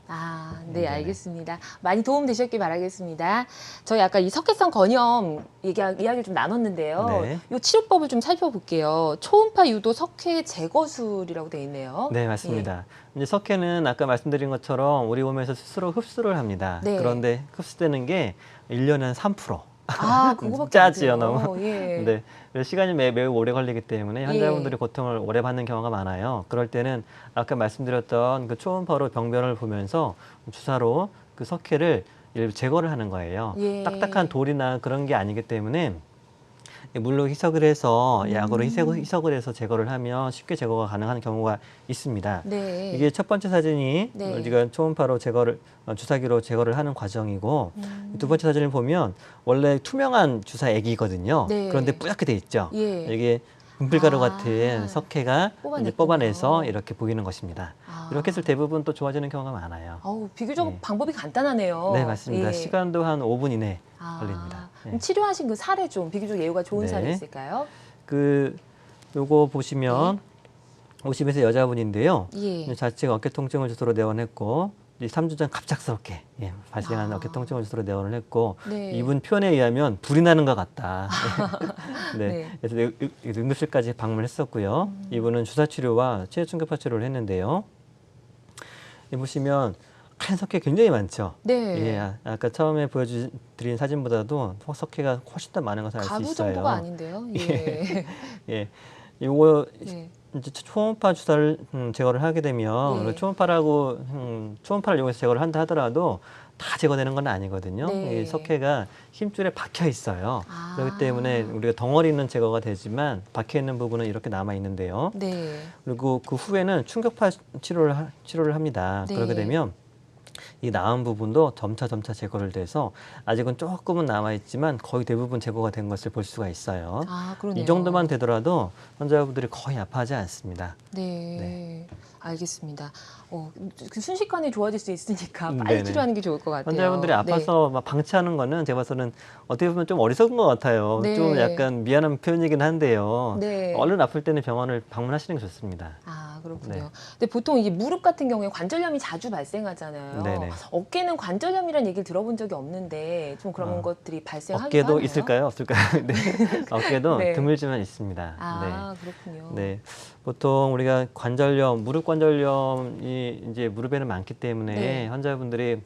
네, 네네. 알겠습니다. 많이 도움 되셨길 바라겠습니다. 저희 아까 이 석회성 건염 이야기를 좀 나눴는데요. 네. 이 치료법을 좀 살펴볼게요. 초음파 유도 석회 제거술이라고 돼 있네요. 네, 맞습니다. 이제 석회는 아까 말씀드린 것처럼 우리 몸에서 스스로 흡수를 합니다. 네. 그런데 흡수되는 게 1년에 한 3%. 그거밖에 짜지요, 안 돼요. 너무. 예. 네, 그래서 시간이 매우 오래 걸리기 때문에 환자분들이 고통을 오래 받는 경우가 많아요. 그럴 때는 아까 말씀드렸던 그 초음파로 병변을 보면서 주사로 그 석회를 제거를 하는 거예요. 예. 딱딱한 돌이나 그런 게 아니기 때문에 물로 희석을 해서 약으로 희석을 해서 제거를 하면 쉽게 제거가 가능한 경우가 있습니다. 네. 이게 첫 번째 사진이 네. 우리가 초음파로 주사기로 제거를 하는 과정이고 두 번째 사진을 보면 원래 투명한 주사액이거든요. 네. 그런데 뿌옇게 돼 있죠. 예. 이게 금필가루 아. 같은 석회가 이제 뽑아냈군요. 뽑아내서 이렇게 보이는 것입니다. 아. 이렇게 해서 대부분 또 좋아지는 경우가 많아요. 어우, 비교적 네. 방법이 간단하네요. 네, 맞습니다. 예. 시간도 한 5분 이내 아, 걸립니다. 그럼 네. 치료하신 그 사례 좀 비교적 예후가 좋은 네. 사례 있을까요? 요거 보시면 50에서 여자분인데요. 예. 자칭 어깨 통증을 주소로 내원했고 3주 전 갑작스럽게 발생한 아. 어깨 통증을 주소로 내원을 했고 네. 이분 표현에 의하면 불이 나는 것 같다. 네. 네. 그래서 응급실까지 방문했었고요. 이분은 주사 치료와 치료 충격파 치료를 했는데요. 이 보시면 하얀 석회 굉장히 많죠. 네. 예, 아까 처음에 보여드린 사진보다도 석회가 훨씬 더 많은 것을 알 수 가구 있어요. 정도가 아닌데요. 예. 예, 요거 네. 이제 초음파 주사를 제거를 하게 되면 네. 초음파를 이용해서 제거를 한다 하더라도 다 제거되는 건 아니거든요. 네. 이 석회가 힘줄에 박혀 있어요. 아. 그렇기 때문에 우리가 덩어리는 제거가 되지만 박혀 있는 부분은 이렇게 남아 있는데요. 네. 그리고 그 후에는 충격파 치료를 합니다. 네. 그렇게 되면 이 남은 부분도 점차 제거를 돼서 아직은 조금은 남아 있지만 거의 대부분 제거가 된 것을 볼 수가 있어요. 아, 그러네요. 이 정도만 되더라도 환자분들이 거의 아파하지 않습니다. 네. 알겠습니다. 그 순식간에 좋아질 수 있으니까 빨리 네네. 치료하는 게 좋을 것 같아요. 환자분들이 아파서 막 방치하는 거는 제가 봐서는 어떻게 보면 좀 어리석은 것 같아요. 네. 좀 약간 미안한 표현이긴 한데요. 네. 얼른 아플 때는 병원을 방문하시는 게 좋습니다. 아, 그렇군요. 네. 근데 보통 이게 무릎 같은 경우에 관절염이 자주 발생하잖아요. 네네. 어깨는 관절염이라는 얘기를 들어본 적이 없는데 좀 그런 것들이 발생하기도 어깨도 하나요? 있을까요? 없을까요? 네. 어깨도 네. 드물지만 있습니다. 아, 그렇군요. 네. 보통 우리가 관절염, 무릎 관절염이 이제 무릎에는 많기 때문에 네. 환자분들이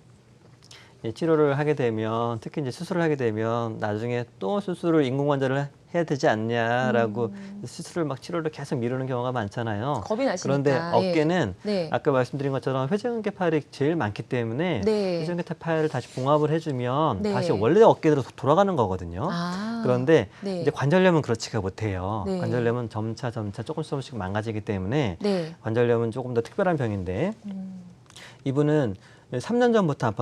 치료를 하게 되면 특히 이제 수술을 하게 되면 나중에 또 수술을 인공관절을 해야 되지 않냐라고 수술을 막 치료를 계속 미루는 경우가 많잖아요. 겁이 나시니까. 그런데 어깨는 네. 아까 말씀드린 것처럼 회전근개파열이 제일 많기 때문에 네. 회전근개파열을 다시 봉합을 해주면 네. 다시 원래 어깨로 돌아가는 거거든요. 아, 그런데 네. 이제 관절염은 그렇지가 못해요. 네. 관절염은 점차 조금씩 망가지기 때문에 네. 관절염은 조금 더 특별한 병인데 음, 이분은 3년 전부터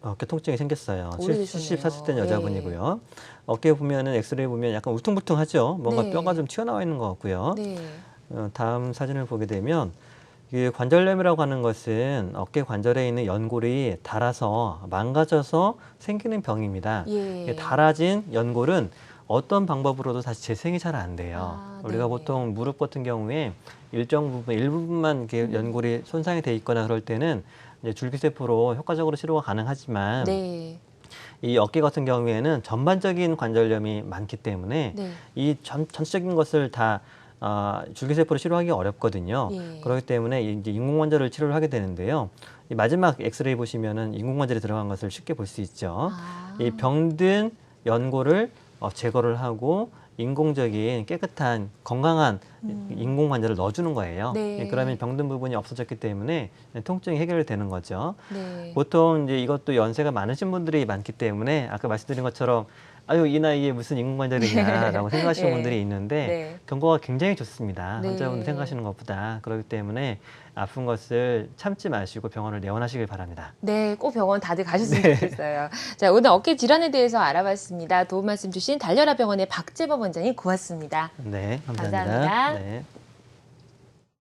어깨 통증이 생겼어요. 오래되셨네요. 74세 된 여자분이고요. 어깨 보면은 엑스레이 보면 약간 울퉁불퉁하죠. 뭔가 네. 뼈가 좀 튀어나와 있는 것 같고요. 네. 다음 사진을 보게 되면 이 관절염이라고 하는 것은 어깨 관절에 있는 연골이 닳아서 망가져서 생기는 병입니다. 예. 닳아진 연골은 어떤 방법으로도 다시 재생이 잘 안 돼요. 아, 우리가 네. 보통 무릎 같은 경우에 일부분만 이렇게 연골이 손상이 돼 있거나 그럴 때는 이제 줄기세포로 효과적으로 치료가 가능하지만 네. 이 어깨 같은 경우에는 전반적인 관절염이 많기 때문에 네. 이 전체적인 것을 다 줄기세포로 치료하기 어렵거든요. 예. 그렇기 때문에 이제 인공관절을 치료를 하게 되는데요. 이 마지막 엑스레이 보시면은 인공관절이 들어간 것을 쉽게 볼 수 있죠. 아. 이 병든 연골을 제거를 하고 인공적인 깨끗한 건강한 인공관절을 넣어주는 거예요. 네. 그러면 병든 부분이 없어졌기 때문에 통증이 해결되는 거죠. 네. 보통 이제 이것도 연세가 많으신 분들이 많기 때문에 아까 말씀드린 것처럼 아유 이 나이에 무슨 인공관절이냐라고 생각하시는 네. 분들이 있는데 네. 경과가 굉장히 좋습니다. 네. 환자분들 생각하시는 것보다. 그렇기 때문에 아픈 것을 참지 마시고 병원을 내원하시길 바랍니다. 네, 꼭 병원 다들 가셨으면 좋겠어요. 자, 오늘 어깨 질환에 대해서 알아봤습니다. 도움 말씀 주신 달려라 병원의 박재범 원장님 고맙습니다. 네, 감사합니다. 감사합니다. 네.